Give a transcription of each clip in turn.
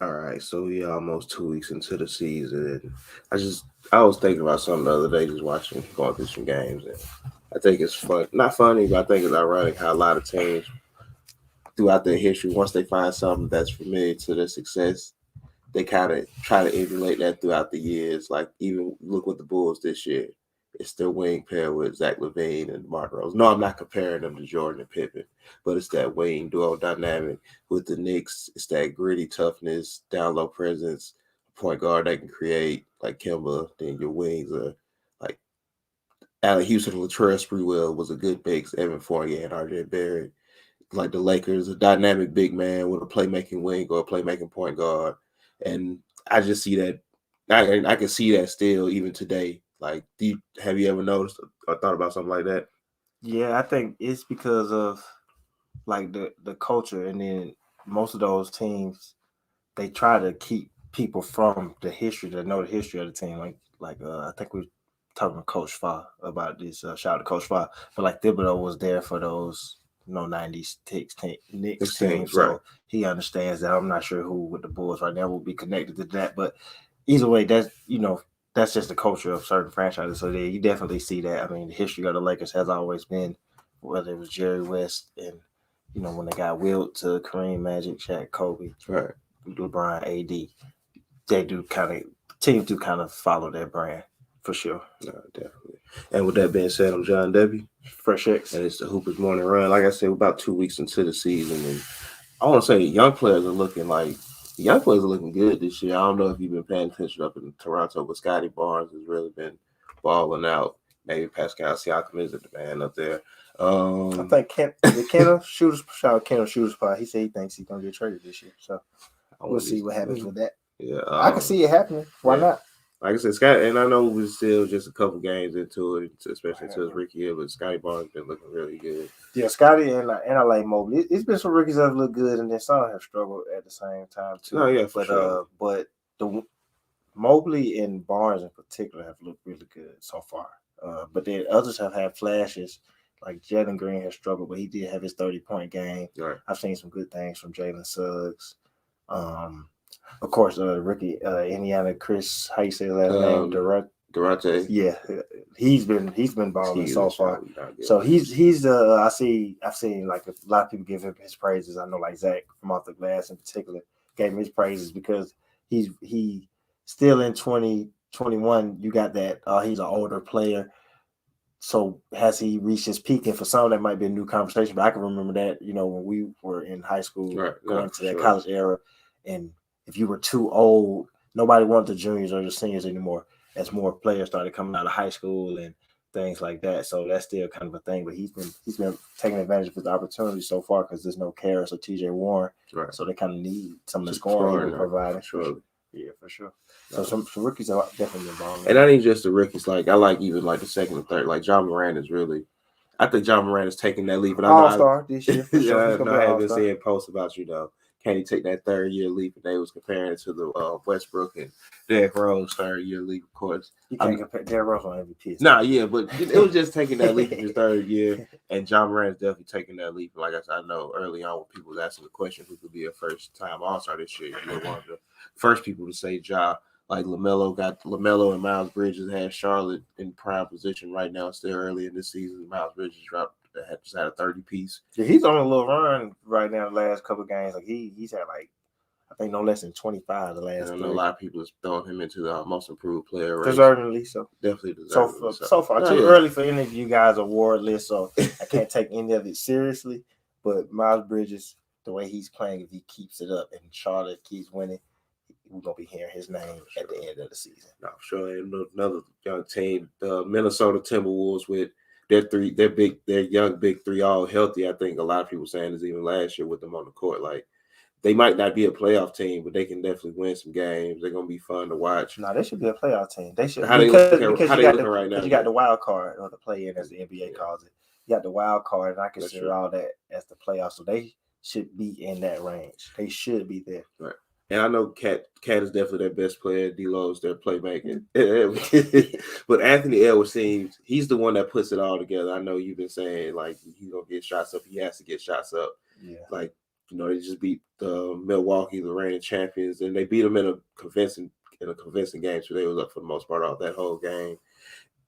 All right, so we almost 2 weeks into the season. And I was thinking about something the other day, just watching, going through some games, and I think it's fun, not funny, but I think it's ironic how a lot of teams throughout their history, once they find something that's familiar to their success, they kind of try to emulate that throughout the years. Like even look with the Bulls this year, it's their wing pair with Zach LaVine and Mark Rose. No, I'm not comparing them to Jordan and Pippen, but it's that wing duo dynamic with the Knicks. It's that gritty toughness, down low presence, point guard that can create like Kimba. Then your wings are like Allen Houston, Latrell Sprewell was a good mix. Evan Fournier and RJ Barrett. Like the Lakers, a dynamic big man with a playmaking wing or a playmaking point guard, and I just see that. I can see that still even today. Like, have you ever noticed or thought about something like that? Yeah, I think it's because of like the culture, and then most of those teams they try to keep people from the history to know the history of the team. I think we talking to Coach Fa about this. Shout out to Coach Fa, but like Thibodeau was there for those '90s Knicks These team, teams, right? so he understands that. I'm not sure who with the Bulls right now will be connected to that, but either way, that's just the culture of certain franchises. So yeah, you definitely see that. I mean, the history of the Lakers has always been whether it was Jerry West and when they got Wilt to Kareem, Magic, Shaq, Kobe, Right. LeBron, AD, they do kind of teams do kind of follow their brand for sure. No, definitely. And with that being said, I'm John W. Fresh X. And it's the Hoopers Morning Run. Like I said, we're about 2 weeks into the season, and I want to say the young players are looking good this year. I don't know if you've been paying attention up in Toronto, but Scotty Barnes has really been balling out. Maybe Pascal Siakam is the man up there. I think Kendall shooters shout out Kendall shooters spot. He said he thinks he's gonna get traded this year, so I we'll want see these. what happens with that. Yeah, I can see it happening. Why yeah. not? Like I said, Scott, and I know we're still just a couple games into it, especially into his rookie year, but Scotty Barnes been looking really good. Yeah, Scotty and I like Mobley. It's been some rookies that have looked good, and then some have struggled at the same time too. No, yeah, for sure. But the Mobley and Barnes in particular have looked really good so far. But then others have had flashes. Like Jalen Green has struggled, but he did have his 30-point game. Right. I've seen some good things from Jalen Suggs. Um, of course, rookie Indiana Chris, how you say his last name? Durante. Yeah, he's been balling so far. So I've seen like a lot of people give him his praises. I know like Zach from Off the Glass in particular gave him his praises because he still in 2021. You got that he's an older player. So has he reached his peak? And for some, that might be a new conversation. But I can remember that when we were in high school, going to that college era, and if you were too old, nobody wanted the juniors or the seniors anymore. As more players started coming out of high school and things like that, so that's still kind of a thing. But he's been taking advantage of his opportunity so far because there's no Karras or T.J. Warren, right. So they kind of need some of the scoring he was providing. Sure. Yeah, for sure. So some rookies are definitely involved. And not even just the rookies. Like I like even like the second and third. Like John Moran is really. I think John Moran is taking that leap. And All-star this year. For sure. I have been seeing posts about can he take that third year leap? And they was comparing it to the Westbrook and Derrick Rose third year leap. Of course, you can't compare Derrick Rose on MVP. Nah, yeah, but it was just taking that leap in his third year, and John Moran is definitely taking that leap. Like I said, I know early on when people was asking the question who could be a first time All-Star this year, you were one of the first people to say Ja. Like LaMelo and Miles Bridges had Charlotte in prime position right now. Still early in this season, Miles Bridges just had a 30 piece. Yeah, he's on a little run right now. The last couple of games, like he's had like I think no less than 25 the last. I know a lot of people is throwing him into the most improved player race. Deservedly so. Definitely deservedly so far. Too early for any of you guys' award list, so I can't take any of it seriously. But Miles Bridges, the way he's playing, if he keeps it up and Charlotte keeps winning, we're gonna be hearing his name at the end of the season. No, sure. And another young team, the Minnesota Timberwolves, with their young big three all healthy. I think a lot of people saying is even last year with them on the court. Like they might not be a playoff team, but they can definitely win some games. They're gonna be fun to watch. No, they should be a playoff team. They should because you got the wild card or the play-in, as the NBA calls it. You got the wild card, and I consider all that as the playoffs. So they should be in that range. They should be there. Right. And I know Cat is definitely their best player. D-Lo is their playmaker. But Anthony Edwards seems he's the one that puts it all together. I know you've been saying like he's gonna get shots up. He has to get shots up. Yeah. Like They just beat Milwaukee, the reigning champions, and they beat them in a convincing game. So they was up for the most part off that whole game.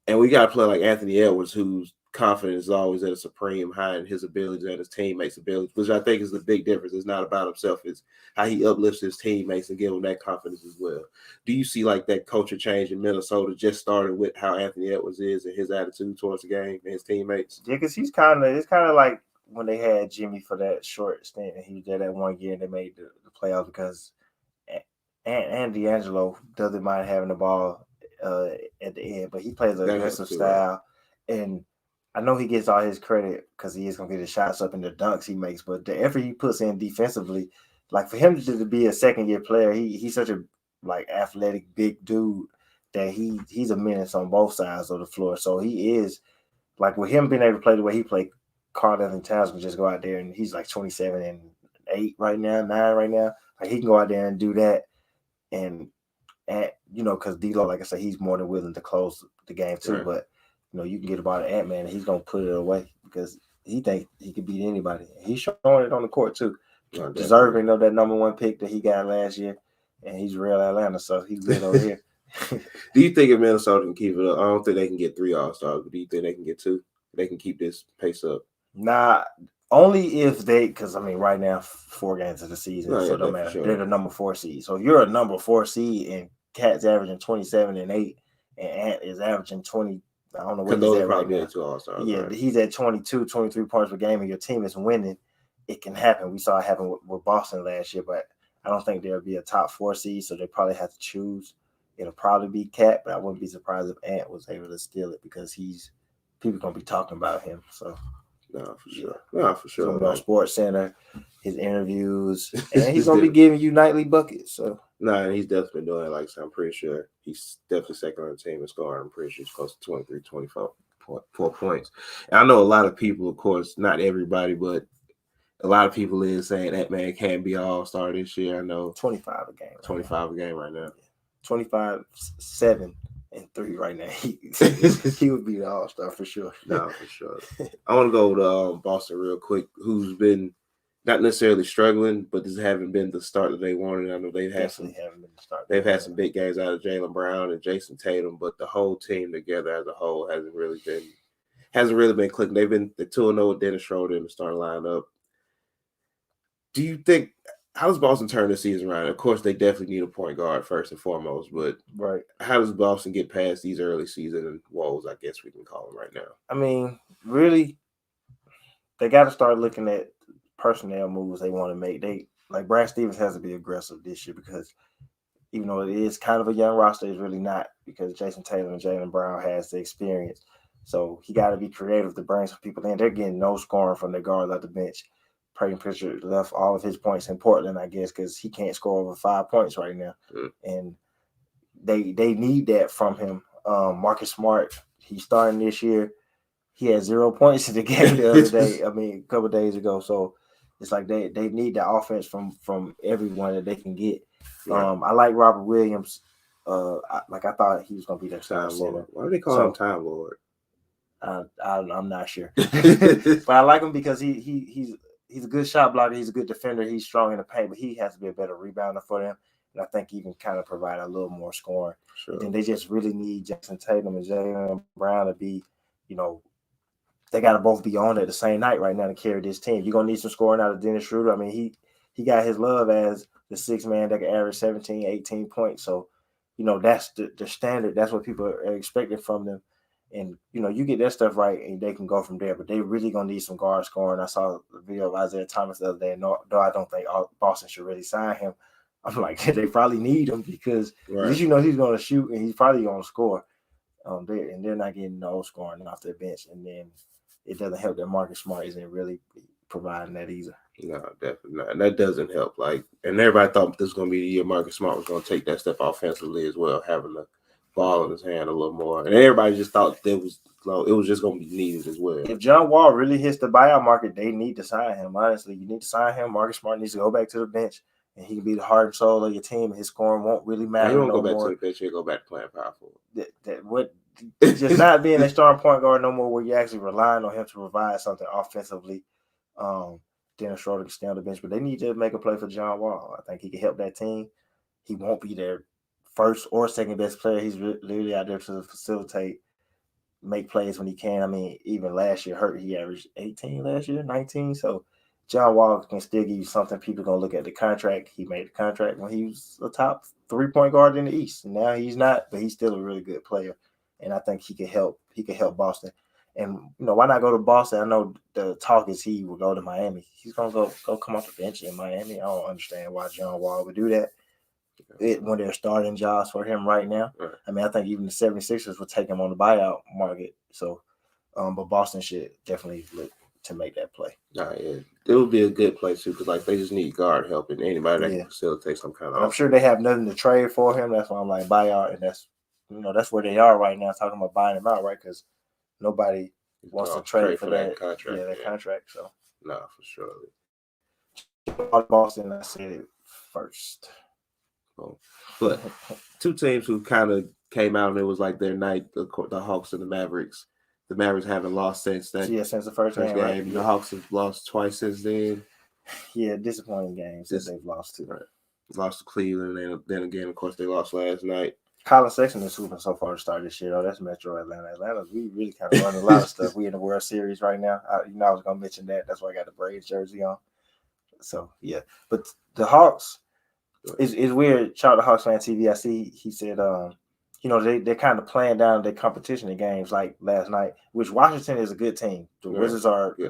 And we got to play like Anthony Edwards, whose confidence is always at a supreme high in his abilities and his teammates' abilities, which I think is the big difference. It's not about himself. It's how he uplifts his teammates and give them that confidence as well. Do you see like that culture change in Minnesota just started with how Anthony Edwards is and his attitude towards the game and his teammates? Yeah, because it's kind of like when they had Jimmy for that short stint and he was there that 1 year and they made the playoffs because and D'Angelo doesn't mind having the ball at the end, but he plays an aggressive style. Right? And I know he gets all his credit because he is going to get his shots up in the dunks he makes, but the effort he puts in defensively, like for him to be a second-year player, he's such a like athletic big dude that he's a menace on both sides of the floor. So he is like with him being able to play the way he played, Karl-Anthony Towns can just go out there and he's like 27-8 right now, 9 right now. Like he can go out there and do that. And because D'Lo, like I said, he's more than willing to close the game too. Right. But you can get about Ant-Man, and he's gonna put it away because he thinks he can beat anybody. He's showing it on the court too, deserving of that number 1 pick that he got last year, and he's real Atlanta, so he's good over here. Do you think if Minnesota can keep it up? I don't think they can get 3 All-Stars, but do you think they can get 2? They can keep this pace up? Nah. Only if because right now 4 games of the season, so it don't matter. Sure. They're the number 4 seed. So if you're a number 4 seed and Cat's averaging 27-8, and Ant is averaging 20. I don't know what he's at right now. 2 All-Stars. Yeah, right. He's at 22, 23 points per game, and your team is winning. It can happen. We saw it happen with Boston last year, but I don't think there'll be a top 4 seed, so they probably have to choose. It'll probably be Cat, but I wouldn't be surprised if Ant was able to steal it because people gonna be talking about him. So. No, for sure. No, for sure. On Sports Center, his interviews, and he's gonna be giving you nightly buckets. So and he's definitely been doing it. Like so I'm pretty sure he's definitely second on the team in scoring. I'm pretty sure he's close to 23, 24 points. And I know a lot of people, of course, not everybody, but a lot of people is saying that man can't be All-Star this year. I know 25 a game. 25 a game right now. 25, 7. And 3 right now. He would be the All-Star for sure. No, for sure. I want to go to Boston real quick, who's been not necessarily struggling, but this haven't been the start that they wanted. I know they've had some big games out of Jaylen Brown and Jason Tatum, but the whole team together as a whole hasn't really been clicking. They've been the 2-0 with Dennis Schroeder in the starting lineup. Do you think? How does Boston turn this season around? Of course, they definitely need a point guard first and foremost, but how does Boston get past these early season woes, I guess we can call them right now? Really, they got to start looking at personnel moves they want to make. Brad Stevens has to be aggressive this year because even though it is kind of a young roster, it's really not because Jason Tatum and Jaylen Brown has the experience. So he got to be creative to bring some people in. They're getting no scoring from their guards at the bench. Peyton Pritchard left all of his points in Portland, I guess, because he can't score over 5 points right now. And they need that from him. Marcus Smart, he's starting this year. He had 0 points in the game the other day. A couple of days ago. So it's like they need the offense from everyone that they can get. I like Robert Williams. I thought he was going to be their Time Lord. Why do they call him Time Lord? I'm not sure. But I like him because he's a good shot blocker. He's a good defender. He's strong in the paint, but he has to be a better rebounder for them. And I think he can kind of provide a little more scoring. Sure. And they just really need Jason Tatum and Jaylen Brown to be, they got to both be on at the same night right now to carry this team. You're going to need some scoring out of Dennis Schroeder. He got his love as the 6th man that can average 17, 18 points. So, that's the standard. That's what people are expecting from them. And, you get that stuff right and they can go from there. But they really going to need some guard scoring. I saw a video of Isaiah Thomas the other day. No, I don't think Boston should really sign him. I'm like, they probably need him because at least he's going to shoot and he's probably going to score. They're not getting no scoring off their bench. And then it doesn't help that Marcus Smart isn't really providing that either. No, definitely not. And that doesn't help. And everybody thought this was going to be the year Marcus Smart was going to take that step offensively as well, having the ball in his hand a little more. And everybody just thought it was just going to be needed as well. If John Wall really hits the buyout market, they need to sign him. Honestly, you need to sign him. Marcus Smart needs to go back to the bench, and he can be the heart and soul of your team. His scoring won't really matter. He won't go back to the bench. He'll go back to playing power forward. Just not being a starting point guard no more, where you're actually relying on him to provide something offensively. Dennis Schroeder can stay on the bench, but they need to make a play for John Wall. I think he can help that team. He won't be their first or second best player. He's literally out there to facilitate, make plays when he can. I mean, even last year, he averaged 18 last year, 19. So John Wall can still give you something. People going to look at the contract. He made the contract when he was a top 3-point guard in the East. Now he's not, but he's still a really good player. And I think he could help Boston. And, why not go to Boston? I know the talk is he will go to Miami. He's going to go come off the bench in Miami. I don't understand why John Wall would do that when they're starting jobs for him right now. Right. I mean, I think even the 76ers would take him on the buyout market. So, but Boston should definitely look to make that play. Yeah. It would be a good play, too, because, they just need guard help and anybody that can facilitate some kind of I'm sure they have nothing to trade for him. That's why I'm like, buyout, and that's where they are right now, talking about buying him out, right? Because nobody wants to trade for that contract. Yeah, that contract. So no, for sure. Boston, I said it first. But two teams who kind of came out and it was like their night, the Hawks and the Mavericks. The Mavericks haven't lost since that. Yeah, since the first game. Right? The Hawks have lost twice since then. Yeah, disappointing games that they've lost to. Right. Lost to Cleveland, and then again, of course, they lost last night. Colin Sexton is hooping so far to start this year. That's Metro Atlanta. We really kind of run a lot of stuff. We in the World Series right now. I was going to mention that. That's why I got the Braves jersey on. So, yeah. But the Hawks, it's weird. Shout out to Hawks Fan TV. I see he said, they're kind of playing down their competition in games like last night, which Washington is a good team. The Wizards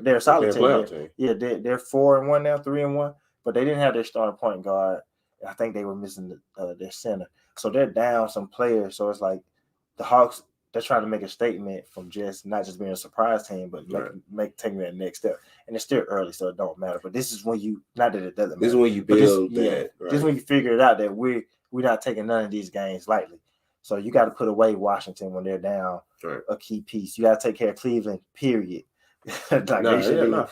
they're a solid team. Yeah, they're 4-1 now, 3-1, but they didn't have their starting point guard. I think they were missing their center. So they're down some players. So it's like the Hawks, they're trying to make a statement from not just being a surprise team, but taking that next step. And it's still early, so it don't matter. But this is when not that it doesn't matter. This is when you build that. This is when you figure it out that we're not taking none of these games lightly. So you got to put away Washington when they're down a key piece. You got to take care of Cleveland, period. For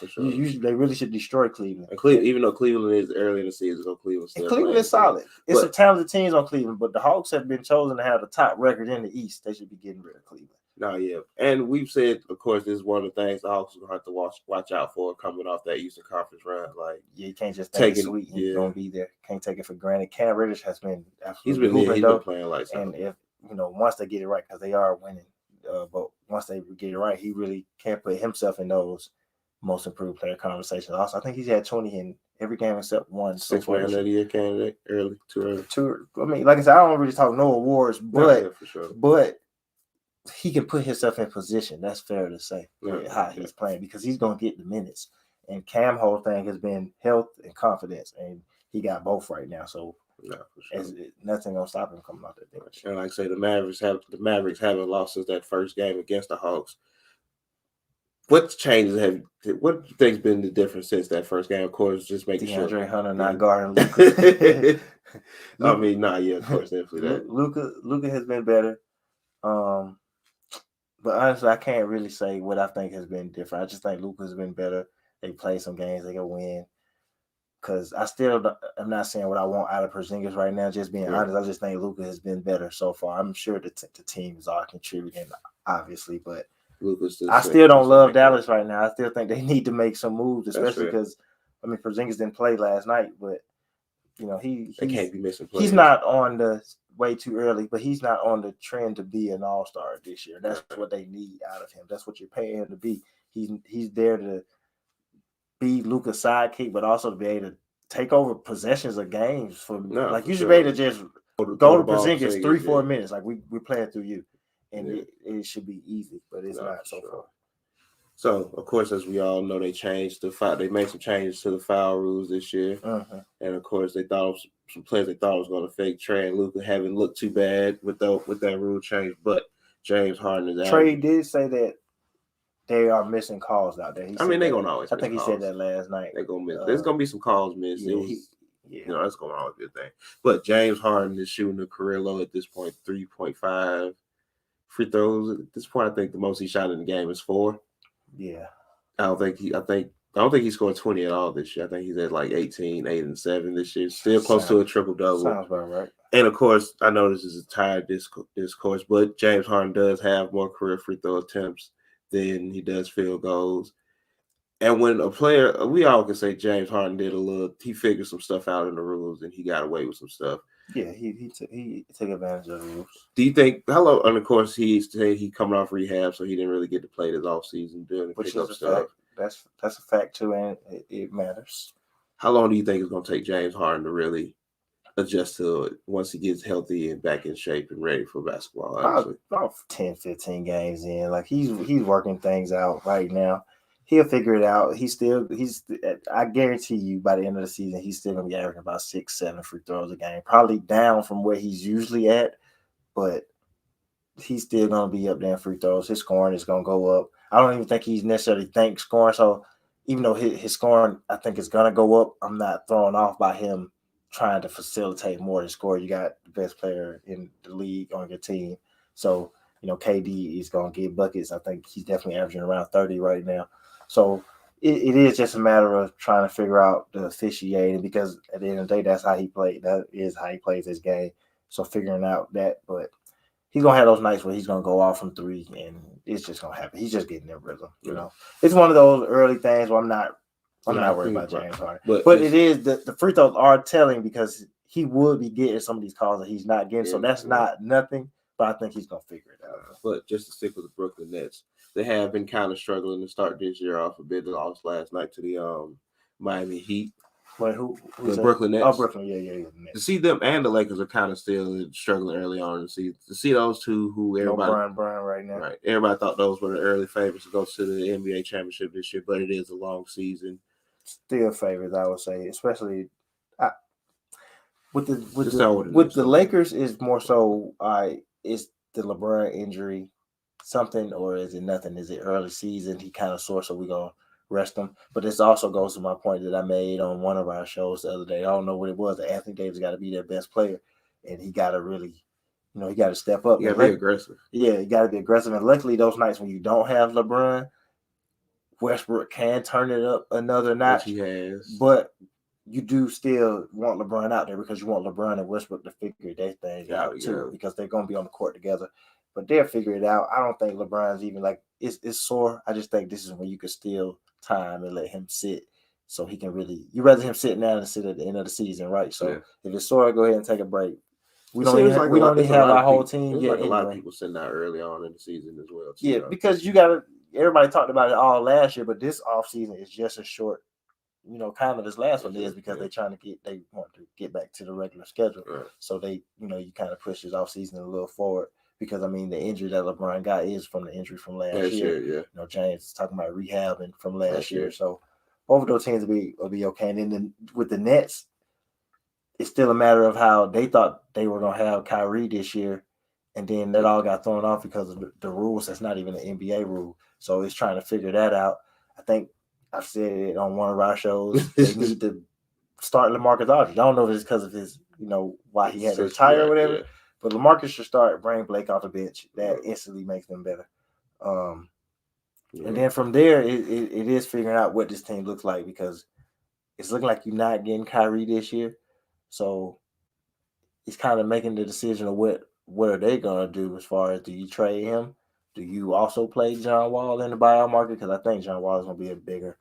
sure. They really should destroy Cleveland. And even though Cleveland is early in the season, Cleveland is solid. It's some talented teams on Cleveland, but the Hawks have been chosen to have the top record in the East. They should be getting rid of Cleveland. No, yeah. And we've said, of course, this is one of the things the Hawks are going to have to watch out for coming off that Eastern Conference run. You can't just take it sweet. You're going to be there. Can't take it for granted. Cam Reddish has been absolutely he's been playing like something. And if once they get it right, because they are winning, but once they get it right, he really can't put himself in those most improved player conversations. Also, I think he's had 20 in every game except one. Sixth man of the year candidate, too early. I mean, like I said, I don't really talk no awards, but for sure. But he can put himself in position. That's fair to say. How he's playing, because he's gonna get the minutes. And Cam's whole thing has been health and confidence, and he got both right now. So for sure. Nothing gonna stop him coming out that bench. And like I say, the Mavericks haven't lost since that first game against the Hawks. What changes what do you think's been the difference since that first game? Of course, just making sure DeAndre Hunter not guarding Luka. I mean, of course, definitely that. Luka has been better. But honestly, I can't really say what I think has been different. I just think Luka has been better. They play some games they can win. Because I'm not saying what I want out of Porzingis right now. Just being honest, I just think Luka has been better so far. I'm sure the teams are contributing, obviously, but I still don't love Dallas right now. I still think they need to make some moves, especially because Porzingis didn't play last night, but they can't be missing players. He's not on the way too early, but he's not on the trend to be an all-star this year. That's what they need out of him. That's what you're paying him to be. He's there to be Luka's sidekick, but also to be able to take over possessions of games you should be able to just go to Porzingis 3-4 minutes. Like we're playing through you. And it should be easy, but it's not so far. So, of course, as we all know, they changed they made some changes to the foul rules this year. And, of course, they thought some players they thought was going to fake Trey and Luka haven't looked too bad with that rule change. But James Harden is out. Trey did say that they are missing calls out there. They're going to always miss calls. I think he said that last night. They're going to miss. There's going to be some calls missed. That's going to always be a thing. But James Harden is shooting a career low at this point, 3.5 free throws. At this point, I think the most he shot in the game is 4. Yeah. I don't think he scored 20 at all this year. I think he's at like 18, 8 and 7 this year. Still close to a triple-double. Sounds about right. And, of course, I know this is a tired discourse, but James Harden does have more career free throw attempts than he does field goals. And when a player, we all can say James Harden did he figured some stuff out in the rules and he got away with some stuff. Yeah, he took advantage of the rules. Do you think? Hello, and of course he coming off rehab, so he didn't really get to play this off season doing Which pickup is a stuff. fact. That's a fact too, and it matters. How long do you think it's going to take James Harden to really adjust to it once he gets healthy and back in shape and ready for basketball? About 10, 15 games in, like he's working things out right now. He'll figure it out. I guarantee you by the end of the season, he's still gonna be averaging about 6, 7 free throws a game. Probably down from where he's usually at, but he's still gonna be up there in free throws. His scoring is gonna go up. I don't even think he's necessarily scoring. So even though his scoring, I think is gonna go up, I'm not thrown off by him trying to facilitate more than score. You got the best player in the league on your team, so KD is gonna get buckets. I think he's definitely averaging around 30 right now. So it is just a matter of trying to figure out the officiating, because at the end of the day, that's how he played. That is how he plays his game. So figuring out that, but he's gonna have those nights where he's gonna go off from three, and it's just gonna happen. He's just getting their rhythm. It's one of those early things where I'm not worried about James Harden. But it is the free throws are telling, because he would be getting some of these calls that he's not getting. So that's not nothing. But I think he's gonna figure it out. But just to stick with the Brooklyn Nets, they have been kind of struggling to start this year off a bit. They lost last night to the Miami Heat. Wait, who the Brooklyn Nets? Oh, Brooklyn, yeah. To see them and the Lakers are kind of still struggling early on to see those two who everybody Brian right now. Right, everybody thought those were the early favorites to go to the NBA championship this year, but it is a long season. Still favorites, I would say, especially with the Lakers is more so. Is the LeBron injury something, or is it nothing? Is it early season? He kind of sore, so we're gonna rest him. But this also goes to my point that I made on one of our shows the other day. I don't know what it was. That Anthony Davis got to be their best player, and he got to really, he got to step up. You got to be aggressive. Yeah, you got to be aggressive. And luckily, those nights when you don't have LeBron, Westbrook can turn it up another notch. Which he has. But you do still want LeBron out there, because you want LeBron and Westbrook to figure their thing out too, because they're going to be on the court together. But they'll figure it out. I don't think LeBron's even it's sore. I just think this is when you could steal time and let him sit, so he can really. You rather him sit now than sit at the end of the season, right? So if it's sore, go ahead and take a break. We don't even have our whole team yet. A lot of people sitting out early on in the season as well. Yeah, because you got to. Everybody talked about it all last year, but this offseason is just as short. Kind of this last one is because they want to get back to the regular schedule. Right. So they, you kind of push this off season a little forward, because the injury that LeBron got is from the injury from last year. Yeah. James is talking about rehabbing from last year. So both of those teams will be okay. And then with the Nets, it's still a matter of how they thought they were going to have Kyrie this year, and then that all got thrown off because of the rules. That's not even an NBA rule. So it's trying to figure that out. I think I've said it on one of our shows. They need to start LaMarcus Aldridge. I don't know if it's because of his, why he had to retire or whatever. Yeah. But LaMarcus should start, bring Blake off the bench. That instantly makes them better. And then from there, it is figuring out what this team looks like, because it's looking like you're not getting Kyrie this year. So it's kind of making the decision of what are they going to do as far as, do you trade him? Do you also play John Wall in the buyout market? Because I think John Wall is going to be a bigger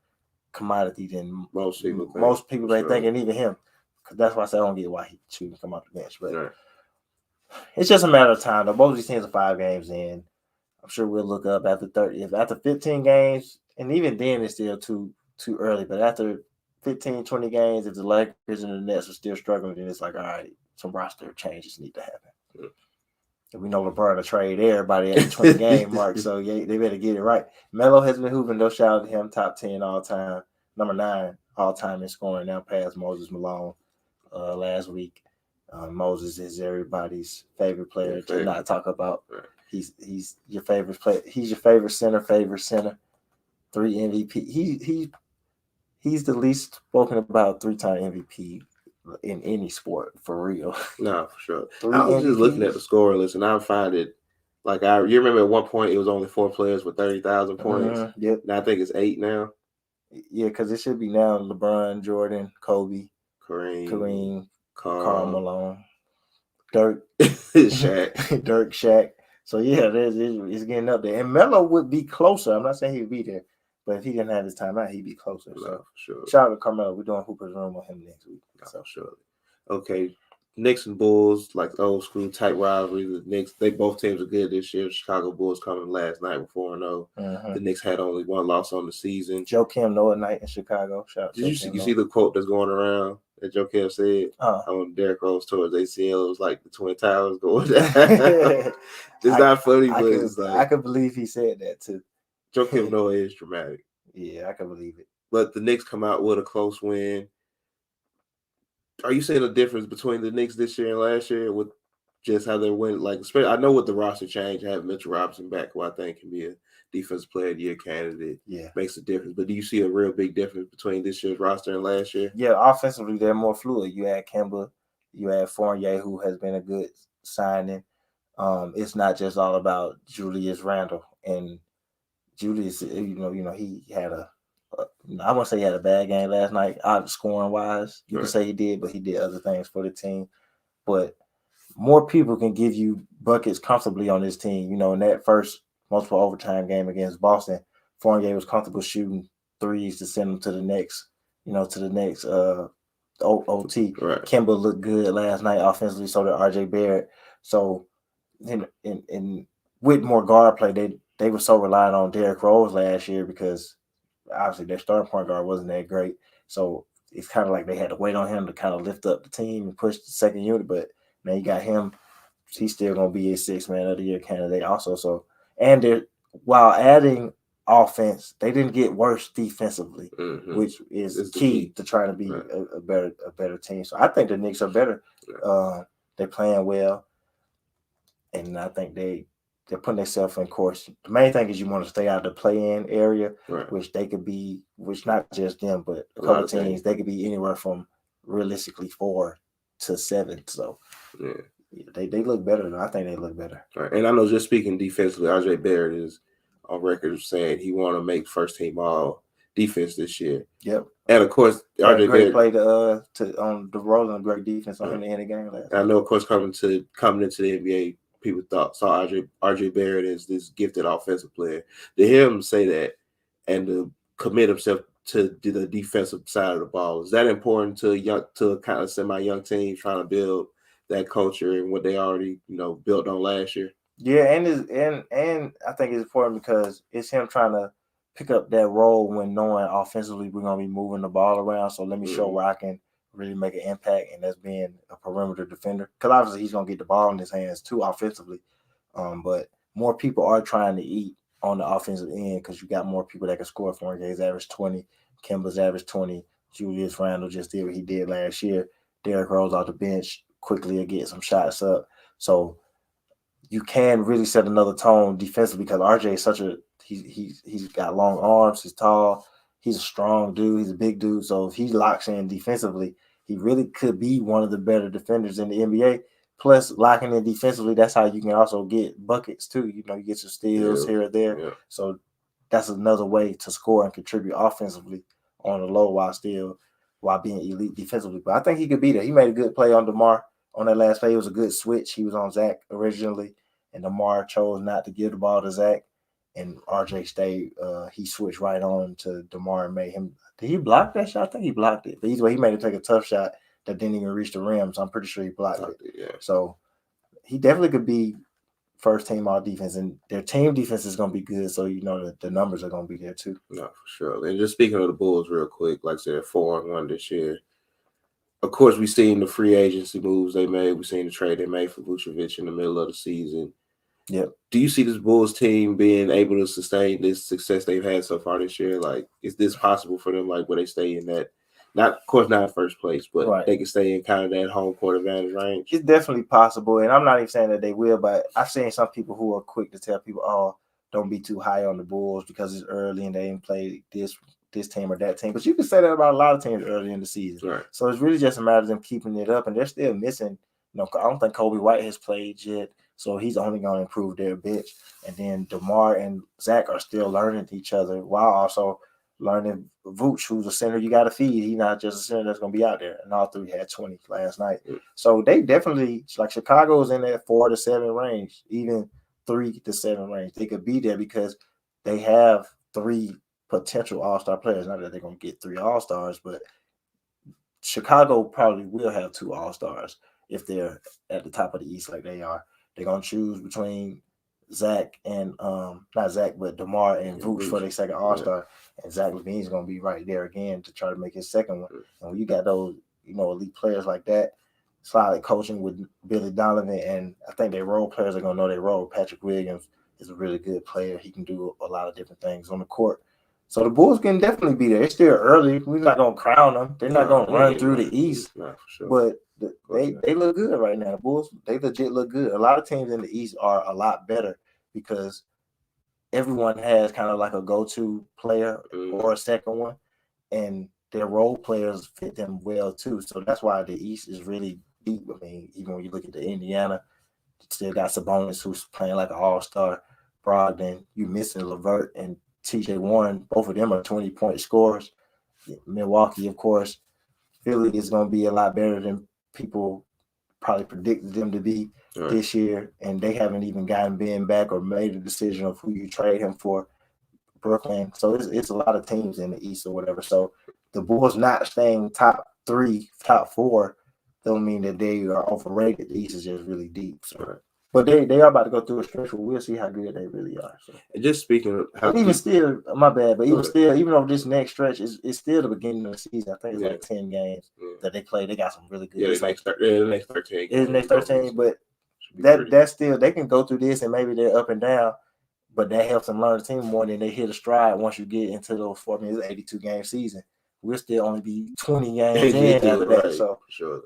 commodity than most people may think, and even him. Because that's why I say I don't get why he choosing to come off the bench. But it's just a matter of time, though. Both of these teams are 5 games in. I'm sure we'll look up after 30. If after 15 games, and even then it's still too early. But after 15, 20 games, if the Lakers and the Nets are still struggling, then it's like, all right, some roster changes need to happen. And we know LeBron to trade everybody at the 20 game mark, so they better get it right. Melo has been hooping. No shout out to him, top 10 all time, number 9 all time in scoring, now past Moses Malone last week. Moses is everybody's favorite player to not talk about. He's your favorite player. He's your favorite center. 3 MVP. He's the least spoken about 3-time MVP in any sport, for real. No, for sure. I was just looking at the score list, and I find it you remember at one point it was only 4 players with 30,000 points. Yep. Now I think it's 8 now. Yeah, because it should be now LeBron, Jordan, Kobe, Kareem, Karl Malone, Dirk, Shaq. So yeah, it's getting up there. And Melo would be closer. I'm not saying he would be there, But if he didn't have his timeout, he'd be closer. No, So sure. shout out to Carmelo. We're doing Hooper's Room on him next week. So surely. Okay. Knicks and Bulls, like old school type rivalry. The Knicks, both teams are good this year. Chicago Bulls coming last night with 4-0. The Knicks had only one loss on the season. Joakim Noah night in Chicago. Did you see the quote that's going around that Joakim said on Derrick Rose towards ACL? It was like the Twin Towers going down. It's not funny, but it's like I could believe he said that too. Joakim Noah is dramatic. Yeah, I can believe it. But the Knicks come out with a close win. Are you seeing a difference between the Knicks this year and last year with just how they went? Like, I know with the roster change, having Mitchell Robinson back, who I think can be a defensive player of the year candidate, makes a difference. But do you see a real big difference between this year's roster and last year? Yeah, offensively, they're more fluid. You add Kemba, you add Fournier, who has been a good signing. It's not just all about Julius Randle. And Julius, he had I won't say he had a bad game last night, out scoring wise. You could say he did, but he did other things for the team. But more people can give you buckets comfortably on this team. In that first multiple overtime game against Boston, Fournier was comfortable shooting threes to send them to the next, OT. Right. Kemba looked good last night offensively, so did RJ Barrett. So in with more guard play, they were so reliant on Derrick Rose last year because obviously their starting point guard wasn't that great. So it's kind of like they had to wait on him to kind of lift up the team and push the second unit. But now you got him. He's still going to be a 6-man of the year candidate also. So, and while adding offense, they didn't get worse defensively, which is key to trying to be a better team. So I think the Knicks are better. They're playing well, and I think they're putting themselves in course. The main thing is you want to stay out of the play-in area, which they could be, which not just them, but a couple of teams, they could be anywhere from realistically 4 to 7. So they look better. I think they look better. Right. And I know, just speaking defensively, RJ Barrett is on record saying he want to make first team all defense this year. Yep. And of course, RJ Barrett played on the role and great defense on him in the game last. I know, of course, coming into the NBA, people saw RJ Barrett as this gifted offensive player. To hear him say that and to commit himself to the defensive side of the ball, is that important to kind of semi-young teams trying to build that culture and what they already built on last year? Yeah, and I think it's important because it's him trying to pick up that role when knowing offensively we're gonna be moving the ball around. So let me show where I can really make an impact, and that's being a perimeter defender. Because obviously he's gonna get the ball in his hands too offensively. But more people are trying to eat on the offensive end because you got more people that can score. Fournier's average 20, Kemba's average 20, Julius Randle just did what he did last year. Derrick Rose off the bench quickly to get some shots up. So you can really set another tone defensively because RJ is he's got long arms, he's tall, he's a strong dude, he's a big dude. So if he locks in defensively, he really could be one of the better defenders in the NBA. Plus, locking in defensively, that's how you can also get buckets too. You get your steals here or there. Yeah. So that's another way to score and contribute offensively on the low while being elite defensively. But I think he could be there. He made a good play on DeMar on that last play. It was a good switch. He was on Zach originally, and DeMar chose not to give the ball to Zach, and RJ stayed. He switched right on to DeMar and made him. Did he block that shot? I think he blocked it. But either way, he made him take a tough shot that didn't even reach the rim. So I'm pretty sure he blocked it. Yeah. So he definitely could be first team all defense, and their team defense is going to be good. So the numbers are going to be there too. No, for sure. And just speaking of the Bulls, real quick, like I said, 4-1 this year. Of course, we've seen the free agency moves they made. We've seen the trade they made for Vucevic in the middle of the season. Yep. Do you see this Bulls team being able to sustain this success they've had so far this year? Like, is this possible for them? Like, where they stay in that, not in first place, but they can stay in kind of that home court advantage range? It's definitely possible, and I'm not even saying that they will, but I've seen some people who are quick to tell people, "Oh, don't be too high on the Bulls because it's early and they didn't play this team or that team." But you can say that about a lot of teams early in the season. Right. So it's really just a matter of them keeping it up, and they're still missing. I don't think Kobe White has played yet, so he's only going to improve their bench. And then DeMar and Zach are still learning each other while also learning Vooch, who's a center you got to feed. He's not just a center that's going to be out there. And all three had 20 last night. So they definitely, like Chicago's in that 4 to 7 range, even 3 to 7 range. They could be there because they have 3 potential all-star players. Not that they're going to get 3 all-stars, but Chicago probably will have 2 all-stars if they're at the top of the East like they are. They're going to choose between Zach and not Zach, but DeMar and Vooch for their second all-star. Yeah. And Zach LaVine's going to be right there again to try to make his second one. And when you got those, elite players like that, solid coaching with Billy Donovan, and I think their role players are going to know their role. Patrick Williams is a really good player. He can do a lot of different things on the court. So the Bulls can definitely be there. It's still early. We're not going to crown them. They're not going to run through the East. Not for sure. But they look good right now. The Bulls, they legit look good. A lot of teams in the East are a lot better because everyone has kind of like a go-to player or a second one, and their role players fit them well too. So that's why the East is really deep. I mean, even when you look at the Indiana, still got Sabonis who's playing like an all-star. Brogdon, you missing LeVert and TJ Warren. Both of them are 20-point scorers. Milwaukee, of course. Philly is going to be a lot better than people probably predicted them to be this year, and they haven't even gotten Ben back or made a decision of who you trade him for. Brooklyn. So it's a lot of teams in the East or whatever. So the Bulls not staying top 3, top 4 don't mean that they are overrated. The East is just really deep. So. But they are about to go through a stretch where we'll see how good they really are. So. And just speaking of how even still, my bad, but even though this next stretch is still the beginning of the season, I think it's like 10 games that they play. They got some really good. The next 13. It's the next 13, but that's still, they can go through this and maybe they're up and down, but that helps them learn the team more than they hit a stride once you get into those 4 minutes, 82-game season. We'll still only be 20 games in after that. So, sure.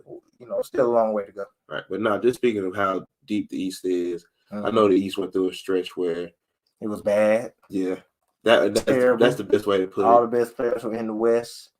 Still a long way to go. Right. But now, just speaking of how deep the East is, I know the East went through a stretch where it was bad. Yeah. That's the best way to put it. All the best players were in the West.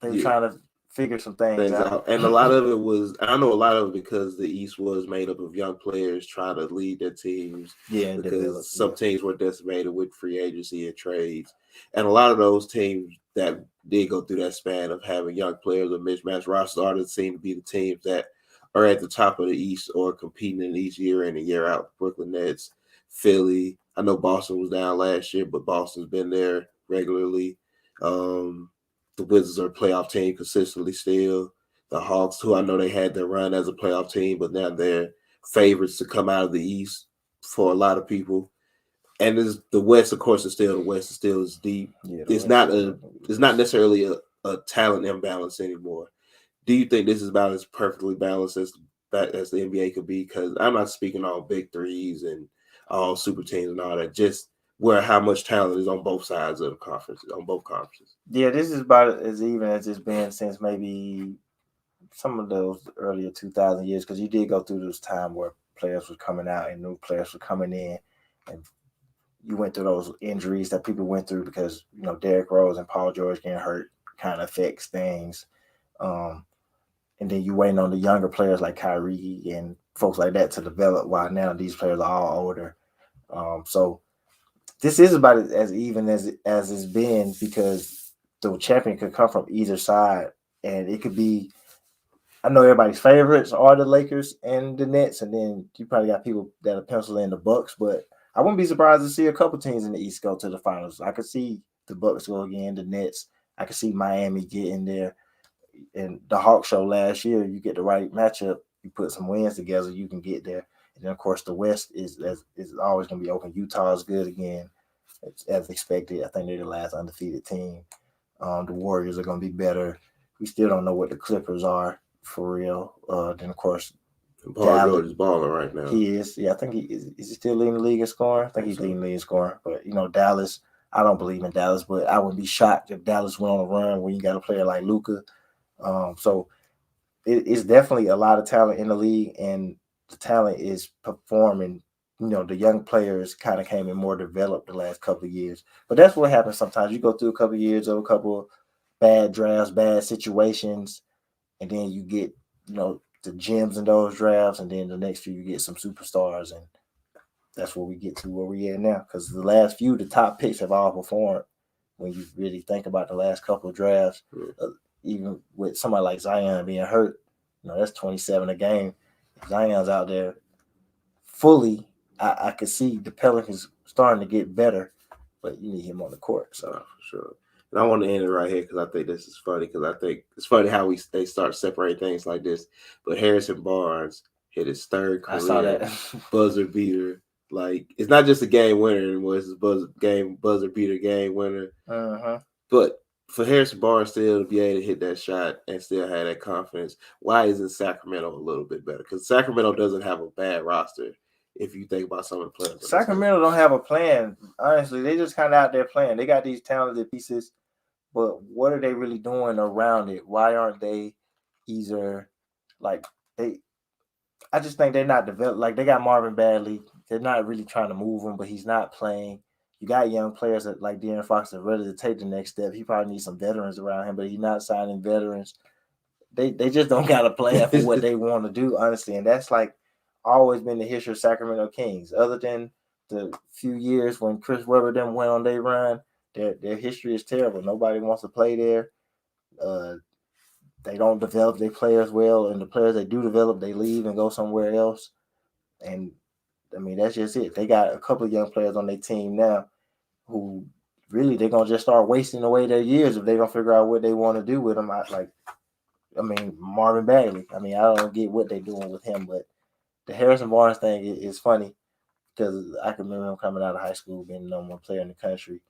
They were trying to figure some things out. And a lot of it was, I know a lot of it because the East was made up of young players trying to lead their teams. Yeah. Because some teams were decimated with free agency and trades. And a lot of those teams that did go through that span of having young players or mismatched rosters are to seem to be the teams that are at the top of the East or competing in each year in and year out. Brooklyn Nets, Philly. I know Boston was down last year, but Boston's been there regularly. The Wizards are a playoff team consistently still. The Hawks, who I know they had their run as a playoff team, but now they're favorites to come out of the East for a lot of people. And the West, of course, is still the West. Is still as deep. Yeah, it's not necessarily a talent imbalance anymore. Do you think this is about as perfectly balanced as the NBA could be? Because I'm not speaking all big threes and all super teams and all that. Just how much talent is on both sides of the conferences, on both conferences. Yeah, this is about as even as it's been since maybe some of those earlier 2000 years, because you did go through this time where players were coming out and new players were coming in, and you went through those injuries that people went through because, Derrick Rose and Paul George getting hurt kind of affects things. And then you waiting on the younger players like Kyrie and folks like that to develop, while now these players are all older. So this is about as even as it's been, because the champion could come from either side, and it could be, I know everybody's favorites are the Lakers and the Nets, and then you probably got people that are penciling in the Bucks, but I wouldn't be surprised to see a couple teams in the East go to the finals. I could see the Bucks go again, the Nets. I could see Miami get in there. And the Hawks show last year, you get the right matchup, you put some wins together, you can get there. And then, of course, the West is always going to be open. Utah is good again, as expected. I think they're the last undefeated team. The Warriors are going to be better. We still don't know what the Clippers are for real. Then, of course, Paul George is balling right now. He is. Yeah, I think is he still leading the league in scoring? I think he's leading the league in scoring. But, Dallas, I don't believe in Dallas, but I wouldn't be shocked if Dallas went on a run when you got a player like Luka. So it's definitely a lot of talent in the league, and the talent is performing. The young players kind of came in more developed the last couple of years. But that's what happens sometimes. You go through a couple of years of a couple of bad drafts, bad situations, and then you get, the gems in those drafts, and then the next few you get some superstars, and that's where we get to where we at now. Because the last few, the top picks have all performed. When you really think about the last couple of drafts, even with somebody like Zion being hurt, that's 27 a game. If Zion's out there fully, I could see the Pelicans starting to get better, but you need him on the court. So for sure. And I want to end it right here because I think this is funny because I think it's funny how they start separating things like this. But Harrison Barnes hit his third career buzzer beater. Like it's not just a game winner anymore; it's a buzzer beater game winner. But for Harrison Barnes still to be able to hit that shot and still have that confidence, why isn't Sacramento a little bit better? Because Sacramento doesn't have a bad roster. If you think about some of the players, Sacramento don't have a plan. Honestly, they just kind of out there playing. They got these talented pieces, but what are they really doing around it? Why aren't they either like they? I just think they're not developed. Like they got Marvin Bagley. They're not really trying to move him, but he's not playing. You got young players that like De'Aaron Fox that are ready to take the next step. He probably needs some veterans around him, but he's not signing veterans. They just don't got a plan for what they want to do, honestly. And that's like always been the history of Sacramento Kings. Other than the few years when Chris Webber them went on their run, their history is terrible. Nobody wants to play there. They don't develop their players well, and the players they do develop, they leave and go somewhere else. And I mean, that's just it. They got a couple of young players on their team now who really they're gonna just start wasting away their years if they don't figure out what they want to do with them. I mean, Marvin Bagley. I mean, I don't get what they're doing with him, but the Harrison Barnes thing is funny because I can remember him coming out of high school, being the number one player in the country.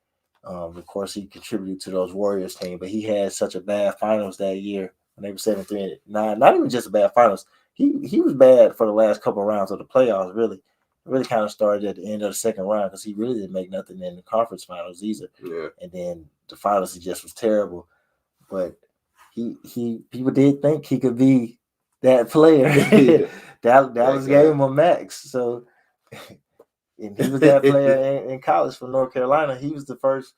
Of course, he contributed to those Warriors team, but he had such a bad finals that year when they were 7-3-9. Not even just a bad finals. He was bad for the last couple of rounds of the playoffs. Really, it really kind of started at the end of the second round because he really didn't make nothing in the conference finals either. Yeah. And then the finals, he just was terrible. But he people did think he could be that player. Dallas gave him a max. So and he was that player in college for North Carolina. He was the first,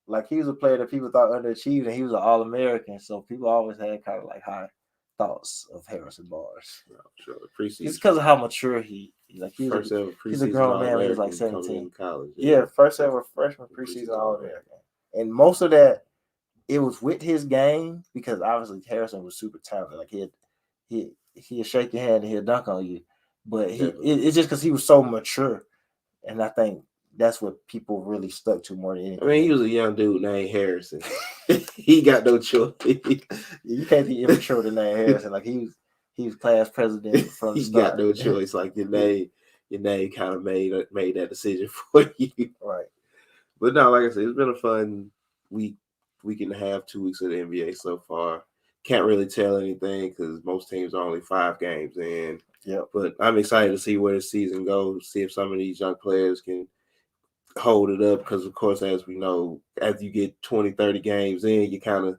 like he was a player that people thought underachieved, and he was an All-American. So people always had kind of like high thoughts of Harrison Barnes. Sure. Preseason. It's because of how mature he's a grown man when he's like 17. College, yeah, first ever freshman preseason All-American. And most of that, it was with his game because obviously Harrison was super talented. Like he'd shake your hand and he'll dunk on you. But it's just because he was so mature. And I think that's what people really stuck to more than anything. I mean, he was a young dude named Harrison. He got no choice. You can't be immature to name Harrison. Like he was class president from the start. Got no choice. Like your name kind of made that decision for you. Right. But no, like I said, it's been a fun week and a half, 2 weeks of the NBA so far. Can't really tell anything because most teams are only 5 games in. Yeah. But I'm excited to see where the season goes, see if some of these young players can hold it up because, of course, as we know, as you get 20, 30 games in, you kind of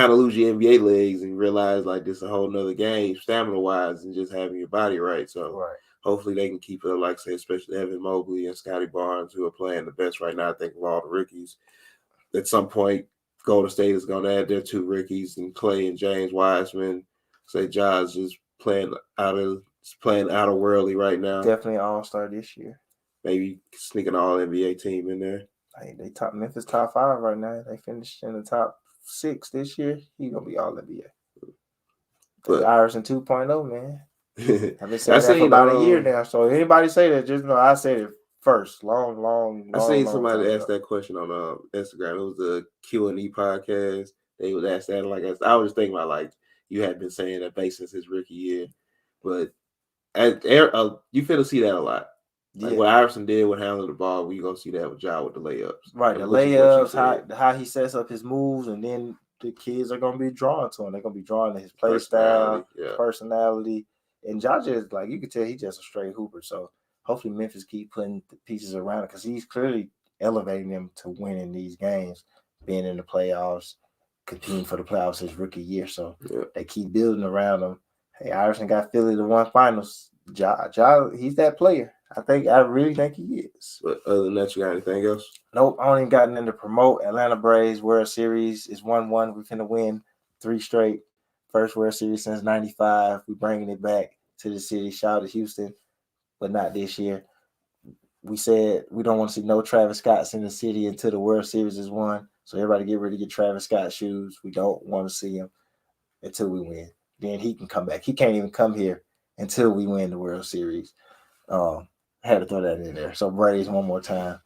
lose your NBA legs and realize like this is a whole nother game stamina-wise and just having your body right. So hopefully they can keep it up, like I say, especially Evan Mobley and Scotty Barnes, who are playing the best right now, I think, of all the rookies. At some point, Golden State is going to add their 2 rookies and Clay and James Wiseman. Say Ja's just playing out of worldly right now. Definitely an all-star this year. Maybe sneak an all-NBA team in there. Hey, they Memphis top 5 right now. They finished in the top 6 this year. He's gonna be all-NBA. But Iverson 2.0, man. I've been saying that for about a year now. So anybody say that, just know I said it first. Long. I seen somebody ask that question on Instagram. It was the Q&E podcast. They was asked that. Like I was just thinking about like you had been saying that base since his rookie year, but you feel to see that a lot. Like what Iverson did with handling the ball, we gonna see that with Ja with the layups. Right, the layups, how he sets up his moves, and then the kids are gonna be drawn to him. They're gonna be drawn to his play style, personality, and Ja just like you can tell he's just a straight hooper. So hopefully Memphis keep putting the pieces around it because he's clearly elevating them to winning these games, being in the playoffs, competing for the playoffs his rookie year. So they keep building around him. Hey, Iverson got Philly to 1 finals. Ja, he's that player. I really think he is. But other than that, you got anything else? Nope. I only gotten in to promote Atlanta Braves World Series is 1-1. We're finna win 3 straight. First World Series since '95. We're bringing it back to the city. Shout out to Houston, but not this year. We said we don't want to see no Travis Scotts in the city until the World Series is won. So everybody get ready to get Travis Scott shoes. We don't want to see him until we win. Then he can come back. He can't even come here until we win the World Series. I had to throw that in there. So Braves one more time.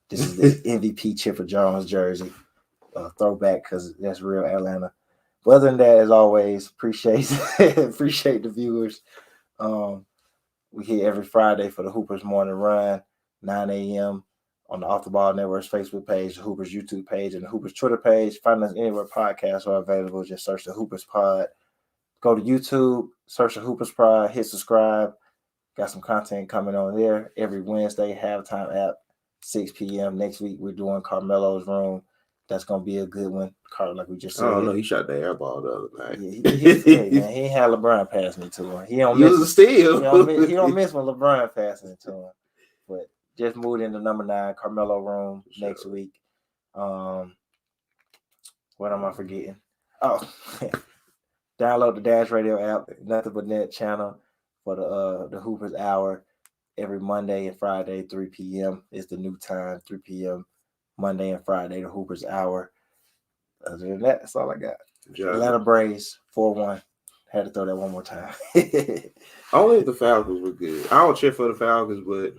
This is the MVP Chipper Jones jersey. Throwback because that's real Atlanta. But other than that, as always, appreciate the viewers. We here every Friday for the Hoopers Morning Run, 9 a.m. on the Off the Ball Network's Facebook page, the Hoopers YouTube page, and the Hoopers Twitter page. Find us anywhere podcasts are available. Just search the Hoopers Pod. Go to YouTube, search the Hoopers Pod, hit subscribe. Got some content coming on there every Wednesday, halftime app, 6 p.m. Next week, we're doing Carmelo's Room. That's going to be a good one. Like we just said. Oh, no, he shot the air ball the other night. Yeah, hey, man, he ain't had LeBron pass me to him. He was a steal. He don't miss when LeBron passing it to him. But just moved into number 9, Carmelo Room next week. What am I forgetting? Oh, download the Dash Radio app, Nothing But Net channel for the Hoopers Hour every Monday and Friday, 3 p.m. is the new time, 3 p.m. Monday and Friday, the Hoopers Hour. Other than that, that's all I got. Atlanta Braves, 4-1. Had to throw that one more time. Only if the Falcons were good. I don't cheer for the Falcons, but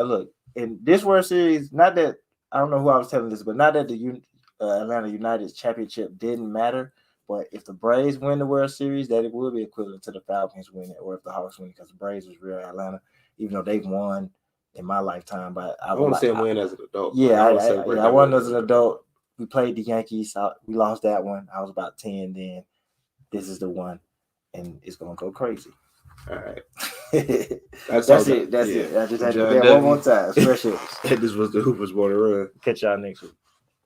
look, in this World Series, not that I don't know who I was telling this, but not that the Atlanta United's championship didn't matter. But if the Braves win the World Series, that it will be equivalent to the Falcons winning, or if the Hawks win, because the Braves was real Atlanta, even though they've won in my lifetime. But I want to say win as an adult. Yeah, I won as an adult. We played the Yankees. We lost that one. I was about 10 then. This is the one, and it's gonna go crazy. All right. That's it. I just had to do that one more time. Fresh hips. This was the Hoopers Morning Run. Catch y'all next week.